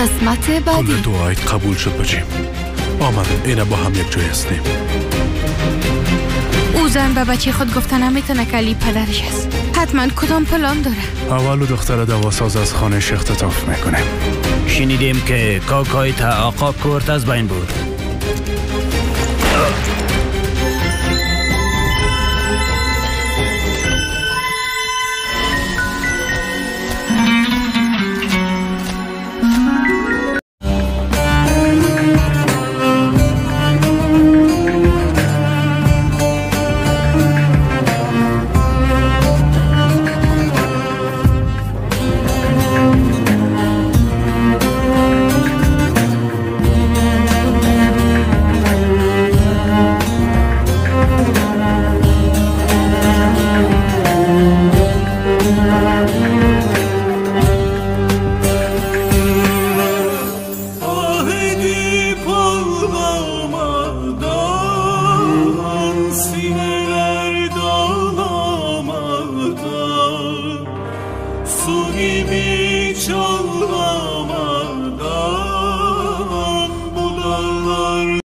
قسمت بعدی. کل دعایت قبول شد بچیم. آمدم اینه با هم یک جای هستیم. او زن به بچه خود گفته نمیتونه که علی پدرش است. حتما کدام پلان داره. اول دختر دواساز از خانهش اختطاف میکنه. شنیدیم که کاکایت آقا کورت از بین بود. Su gibi çalmamadan